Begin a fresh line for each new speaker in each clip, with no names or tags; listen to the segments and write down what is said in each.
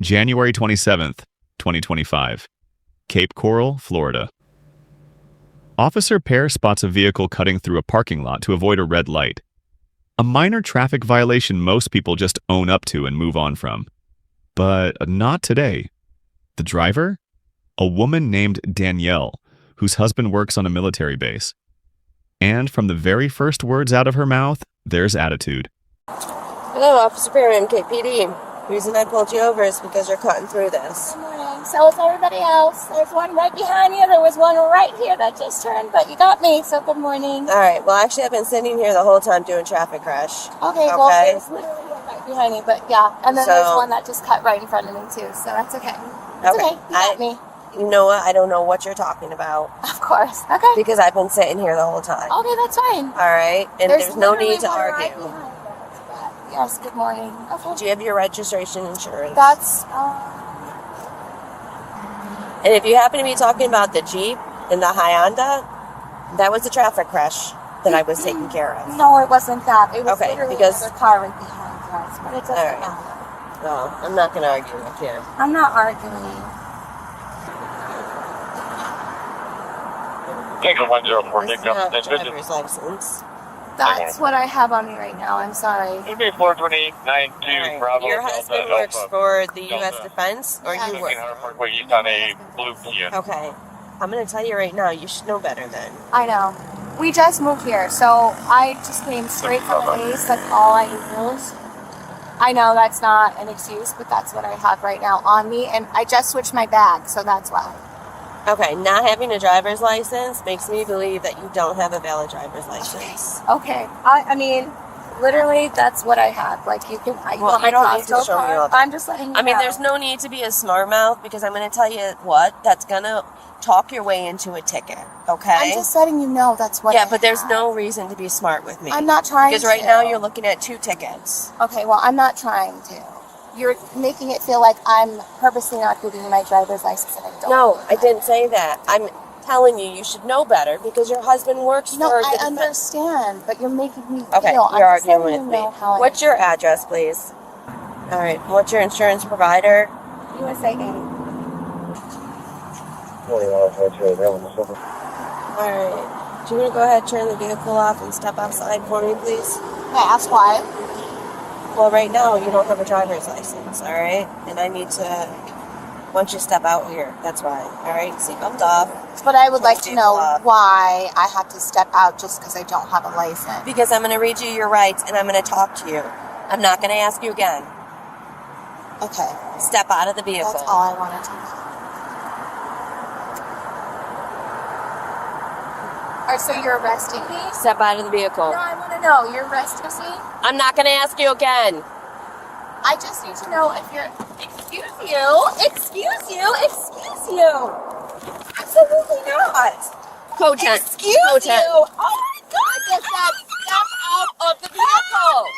January 27th, 2025. Cape Coral, Florida. Officer Pear spots a vehicle cutting through a parking lot to avoid a red light. A minor traffic violation most people just own up to and move on from. But not today. The driver? A woman named Danielle, whose husband works on a military base. And from the very first words out of her mouth, there's attitude.
Hello, Officer Perry, MKPD. The reason I pulled you over is because you're cutting through this.
Good morning. So is everybody else. There's one right behind you. There was one right here that just turned, but you got me, so good morning.
All right. Well, actually, I've been sitting here the whole time doing traffic crash.
Okay, well, there's literally one right behind you, but yeah. And then there's one that just cut right in front of me, too, so that's okay. It's okay. You got me.
You know what? I don't know what you're talking about.
Of course. Okay.
Because I've been sitting here the whole time.
Okay, that's fine.
All right. And there's no need to argue.
Right behind you. Yes, good morning. Okay.
Do you have your registration insurance?
That's,
And if you happen to be talking about the Jeep and the Hyundai, that was the traffic crash that I was taking care of.
No, it wasn't that. It was
okay,
literally
because
another car right behind us, but it doesn't matter.
No, I'm not going to argue with you.
I'm not arguing.
Take a 104
This is not a driver's license.
That's what I have on me right now. I'm sorry.
Okay, 42892 Bravo.
Your husband works for the U.S. Defense, or you work?
Parkway, he's on a blue Kia.
Okay. I'm going to tell you right now, you should know better then.
I know. We just moved here, so I just came straight from the base. That's all I use. I know that's not an excuse, but that's what I have right now on me, and I just switched my bag, so that's why.
Okay, not having a driver's license makes me believe that you don't have a valid driver's license.
Okay. I mean, literally, that's what I have. Like, you can...
Well, you don't need to show me all that.
I'm just letting you know.
I mean, there's no need to be a smart mouth, because I'm going to tell you what, that's going to talk your way into a ticket, okay?
I'm just letting you know that's what I
but there's
have.
no reason to be smart with me.
I'm not trying to.
Because right now you're looking at 2 tickets.
Okay, well, I'm not trying to. You're making it feel like I'm purposely not giving you my driver's license and I don't.
No, I didn't say that. I'm telling you, you should know better because your husband works for the
I understand, but you're making me feel.
Okay, you're arguing with me. What's your
am.
address, please? All right, what's your insurance provider?
USA 80.
All right, do you want to go ahead and turn the vehicle off and step outside for me, please?
May I ask why?
Well, right now, you don't have a driver's license, all right? And I need to, once you step out here, that's why, all right? Seatbelt off.
But I would like to know why I have to step out just because I don't have a license.
Because I'm going to read you your rights, and I'm going to talk to you. I'm not going to ask you again.
Okay.
Step out of the vehicle.
That's all I wanted to know. All right, so you're arresting me?
Step out of the vehicle.
No, I want to know. You're arresting me?
I'm not going to ask you again.
I just need to know if you're... Excuse you. Excuse you. Excuse you. Absolutely not.
Co-10.
Excuse you. Oh, my God.
I just said step out of the vehicle.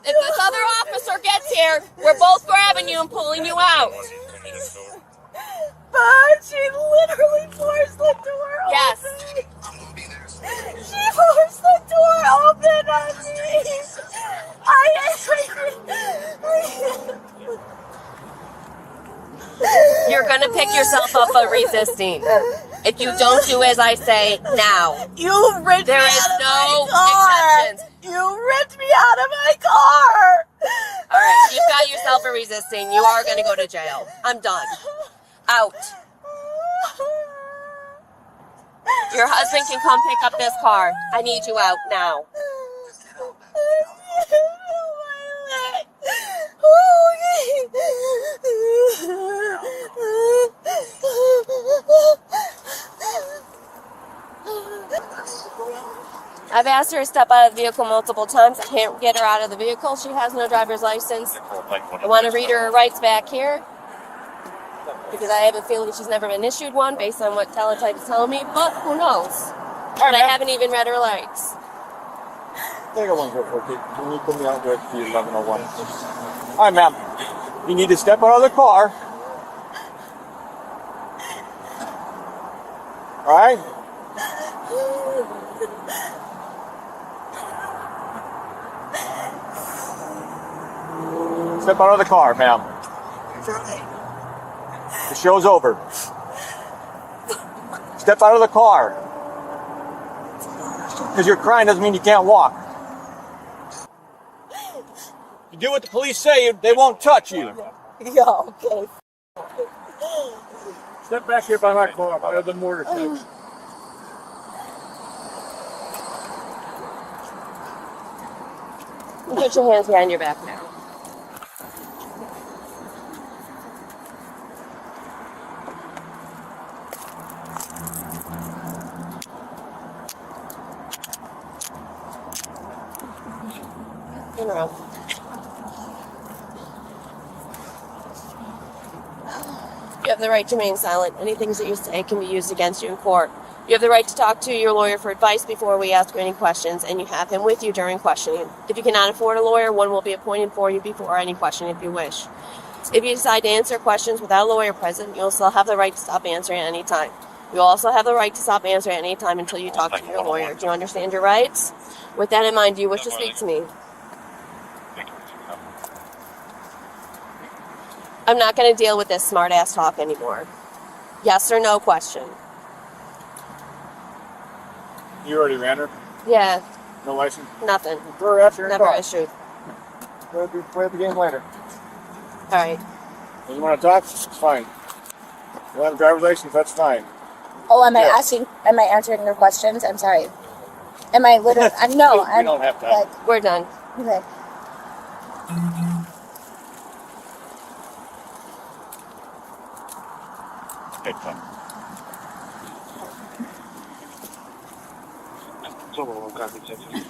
If this other officer gets here, we're both grabbing you and pulling you out.
But she literally forced the door open.
Yes.
She forced the door open on me.
You're going to pick yourself up for resisting. If you don't do as I say now,
You ripped
there
me
is
out of
no
my car.
exceptions.
You ripped me out of my car.
All right, you've got yourself for resisting. You are going to go to jail. I'm done. Out. Your husband can come pick up this car. I need you out now. I've asked her to step out of the vehicle multiple times. I can't get her out of the vehicle. She has no driver's license. I want to read her rights back here because I have a feeling she's never been issued one based on what teletype is telling me, but who knows? But I haven't even read her rights.
I got one for you. Can you put me out with the 1101? All right, ma'am. You need to step out of the car. All right? Step out of the car, ma'am. The show's over. Step out of the car. Because you're crying doesn't mean you can't walk. You do what the police say, they won't touch you.
Yeah, okay.
Step back here by my car, by the mortar section.
Put your hands behind your back now. Turn around. You have the right to remain silent. Any things that you say can be used against you in court. You have the right to talk to your lawyer for advice before we ask you any questions, and you have him with you during questioning. If you cannot afford a lawyer, one will be appointed for you before any question if you wish. If you decide to answer questions without a lawyer present, you'll still have the right to stop answering at any time. You'll also have the right to stop answering at any time until you talk to your lawyer. Do you understand your rights? With that in mind, do you wish to speak to me? I'm not going to deal with this smart-ass talk anymore. Yes or no question.
You already ran her?
Yeah,
No license?
nothing.
Throw her after your
Never
car.
issued.
Play the game later.
All right.
You want to talk? It's fine. You want a driver's license? That's fine.
Oh, am I
Yeah.
answering your questions? I'm sorry. Am I literally? No,
We don't have time.
Like,
We're done.
okay.
Take time.
Do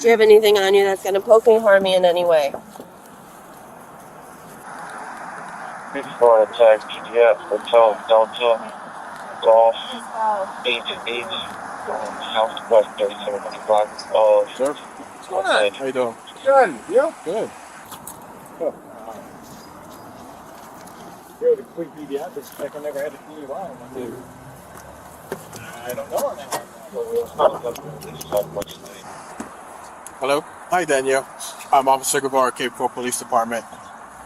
you have anything on you that's going to poke me, harm me in any way?
Before attack PDF, Hotel Delta, Golf, 88, Southwest 3725.
Sir? What's
going on?
How you doing? Good. Yeah? Good. Good. You're the quick pediatrics. Like I never had a DUI. I don't know on that one.
Hello. Hi, Danielle. I'm Officer Guevara, Cape Coral Police Department.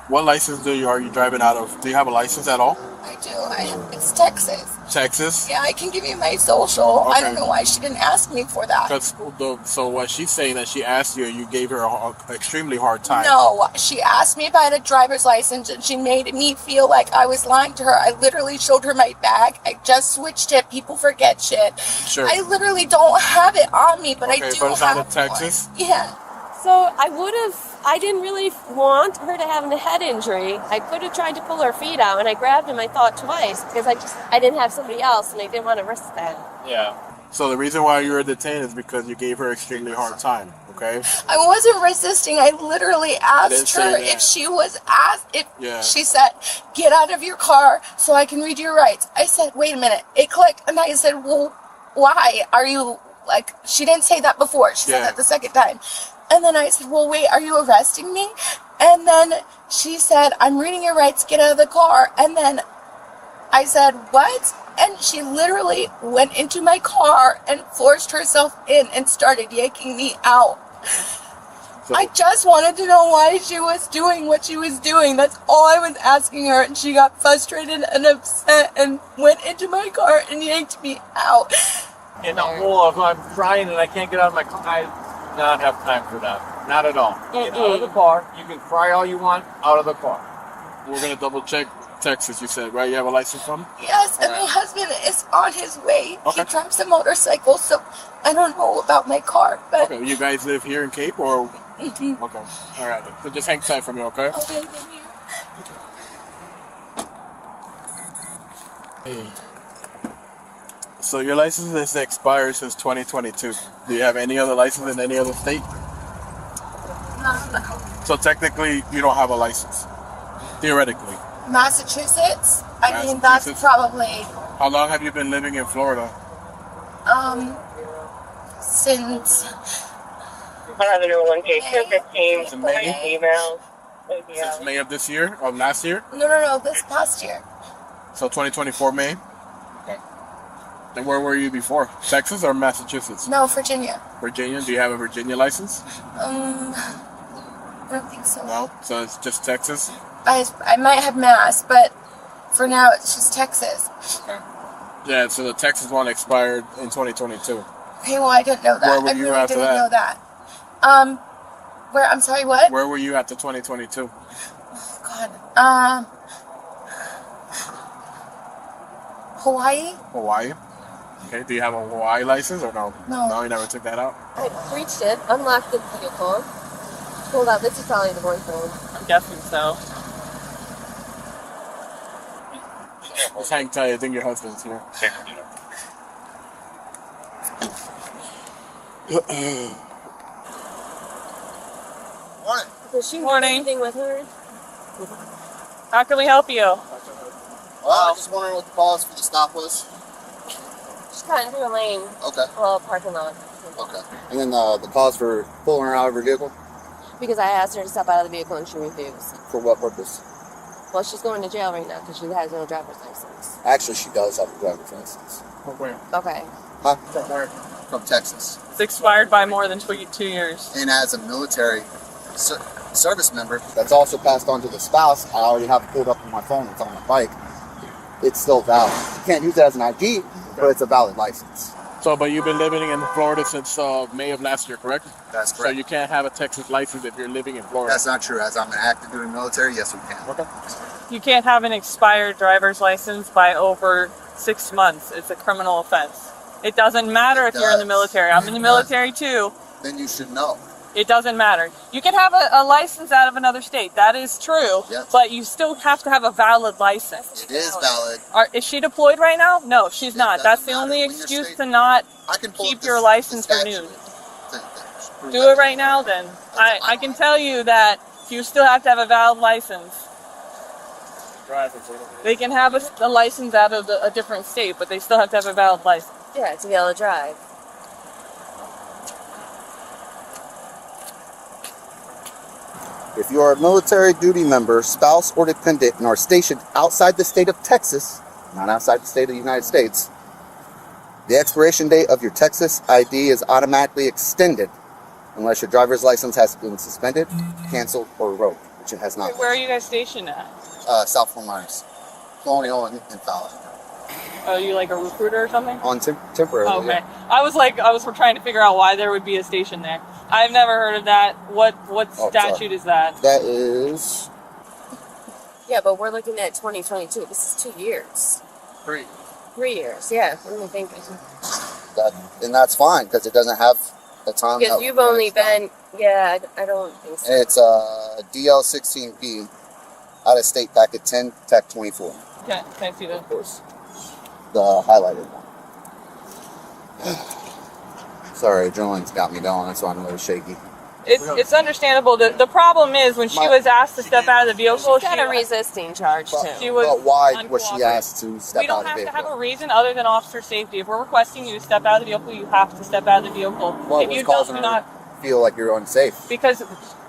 What license are you driving out of? Do you have a license at all?
I do. It's Texas.
Texas?
Yeah, I can give you my social. I don't
Okay.
know why she didn't ask me for that.
So what she's saying that she asked you, you gave her an extremely hard time.
No, she asked me if I had a driver's license, and she made me feel like I was lying to her. I literally showed her my bag. I just switched it. People forget shit.
Sure.
I literally don't have it on me, but I
Okay,
do
but it's
have
out of Texas?
one. Yeah.
So I didn't really want her to have a head injury. I could have tried to pull her feet out, and I grabbed him, I thought, twice, because I didn't have somebody else, and I didn't want to risk that.
Yeah.
So the reason why you were detained is because you gave her extremely hard time, okay?
I wasn't resisting. I literally asked
didn't say
her
that.
if she was asked. If
Yeah.
she said, "Get out of your car so I can read your rights." I said, "Wait a minute." It clicked, and I said, "Well, why are you like?" She didn't say that before. She
Yeah.
said that the second time, and then I said, "Well, wait, are you arresting me?" And then she said, "I'm reading your rights. Get out of the car." And then I said, "What?" And she literally went into my car and forced herself in and started yanking me out.
So,
I just wanted to know why she was doing what she was doing. That's all I was asking her. And she got frustrated and upset and went into my car and yanked me out.
In the hole of I'm crying and I can't get out of my car. I do not have time for that. Not at all. Get out of the car. You can cry all you want out of the car.
we're going to double check Texas, you said, right? You have a license from?
Yes, and my husband is on his way.
Okay.
He drives a motorcycle, so I don't know about my car. But
Okay, you guys live here in Cape or?
Mhm.
Okay, all right. So just hang tight for me, okay?
Okay, thank you.
Hey. So your license is expired since 2022. Do you have any other license in any other state? So technically, you don't have a license. Theoretically.
Massachusetts? I mean, that's
Massachusetts.
probably,
How long have you been living in Florida?
since,
Another new location, 15
Since May?
emails.
Since May of this year? Of last year?
no, this past year.
So 2024 May? Okay. And where were you before? Texas or Massachusetts?
No, Virginia.
Virginia? Do you have a Virginia license?
I don't think so.
No? So it's just Texas?
I might have Mass, but for now it's just Texas.
Yeah, so the Texas one expired in 2022.
Okay, well, I didn't know that.
Where were
I
you
really
after
didn't
that?
know that. Where, I'm sorry, what?
Where were you after 2022?
God. Hawaii?
Hawaii? Okay, do you have a Hawaii license or no?
No.
No, you never took that out?
I reached it, unlocked the vehicle, pulled out. This is probably the boyfriend.
I'm guessing so.
Just hang tight, I think your husband's here.
Does she have
Morning.
anything with her?
How can we help you?
Well, I was just wondering what the cause for the stop was.
She's got into a lane.
Okay.
Well, parking lot.
Okay. And then the cause for pulling her out of her vehicle?
Because I asked her to step out of the vehicle and she refused.
For what purpose?
Well, she's going to jail right now because she has no driver's license.
Actually, she does have a driver's license.
From where?
Okay.
Huh?
From where?
From Texas.
It's expired by more than 2 years.
And as a military service member that's also passed on to the spouse, I already have it pulled up on my phone. It's on my bike. It's still valid. You can't use it as an ID, but it's a valid license.
So, but you've been living in Florida since May of last year, correct?
That's
So
correct.
you can't have a Texas license if you're living in Florida.
That's not true. As I'm an active duty military, yes, we can.
Okay.
You can't have an expired driver's license by over 6 months. It's a criminal offense. It doesn't matter if you're in the military. I'm in the military too.
Then you should know.
It doesn't matter. You can have a license out of another state. That is true.
Yes.
But you still have to have a valid license.
It is valid.
Is she deployed right now? No, she's
It
not.
doesn't
That's the
matter.
only
When you're
excuse
straight-
to not
I can pull
keep
up
your
the
license
statute
renewed.
to prove
Do
that.
it right now then. I can tell you that you still have to have a valid license. They can have a license out of a different state, but they still have to have a valid license.
Yeah, to be able to drive.
If you are a military duty member, spouse, or dependent and are stationed outside the state of Texas, not outside the state of the United States, the expiration date of your Texas ID is automatically extended unless your driver's license has been suspended, canceled, or revoked, which it has not.
Where are you guys stationed at?
South Fort Myers, Colonial, and Fowler.
Are you like a recruiter or something?
On temporary.
Okay. I was trying to figure out why there would be a station there. I've never heard of that. What
Oh,
statute
sorry.
is that?
That is
Yeah, but we're looking at 2022. This is 2 years.
3.
3 years, yeah. What do you think?
that, and that's fine because it doesn't have the time.
Because
that-
you've only been, yeah, I don't think so.
It's DL16P out of state packet 10 Tech 24.
Can I see that?
Of course, the highlighted one. Sorry, adrenaline's got me going. That's why I'm a little shaky.
It's understandable. The problem is when she was asked to step out of the vehicle,
She's got a resisting charge,
But,
too.
She was
but why was she
uncooperative.
asked to step
we don't
out of
have
the
to have a
vehicle?
reason other than officer safety. If we're requesting you to step out of the vehicle, you have to step out of the vehicle.
What
if
was
you
causing
do
her
not,
to feel like you're unsafe?
because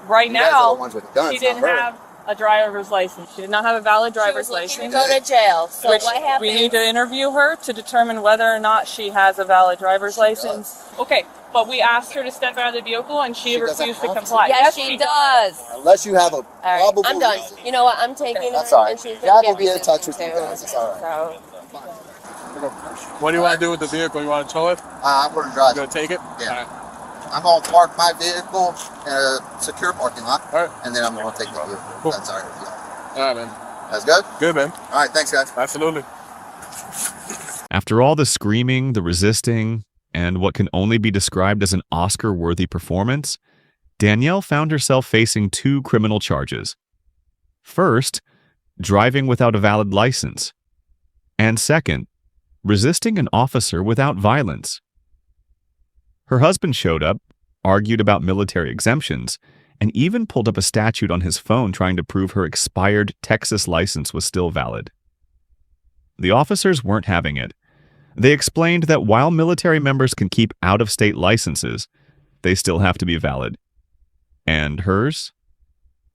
right
You guys are the
now
ones with the guns,
she didn't
not her.
have a driver's license. She did not have a valid driver's
She was looking
license.
to go to jail. So
Which
what happens?
we need to interview her to determine whether or not she has a valid driver's license. Okay, but we asked her to step out of the vehicle and she
She doesn't
refused to
have to.
comply.
Yes, she does.
Unless you have a
All right,
probable
I'm done.
reason.
You know what? I'm taking
That's
her,
all right.
and she's
Dad
gonna
will
get
be in touch with
resistant
you guys. It's all right.
So,
What do you want to do with the vehicle? You want to tow it?
I'm going to
You
drive.
going to take it?
Yeah.
All right.
I'm going to park my vehicle in a secure parking lot,
All right.
and then I'm going to take the vehicle.
Cool.
That's all right. Yeah.
All right, man.
That's good?
Good, man.
All right, thanks, guys.
Absolutely.
After all the screaming, the resisting, and what can only be described as an Oscar-worthy performance, Danielle found herself facing 2 criminal charges. First, driving without a valid license. And second, resisting an officer without violence. Her husband showed up, argued about military exemptions, and even pulled up a statute on his phone trying to prove her expired Texas license was still valid. The officers weren't having it. They explained that while military members can keep out-of-state licenses, they still have to be valid. And hers?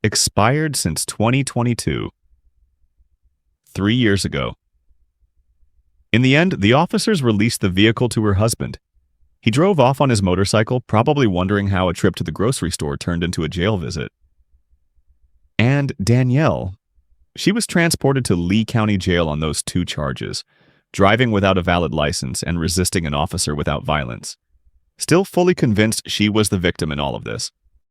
Expired since 2022. 3 years ago. In the end, the officers released the vehicle to her husband. He drove off on his motorcycle, probably wondering how a trip to the grocery store turned into a jail visit. And Danielle, she was transported to Lee County Jail on those 2 charges, driving without a valid license and resisting an officer without violence. Still fully convinced she was the victim in all of this.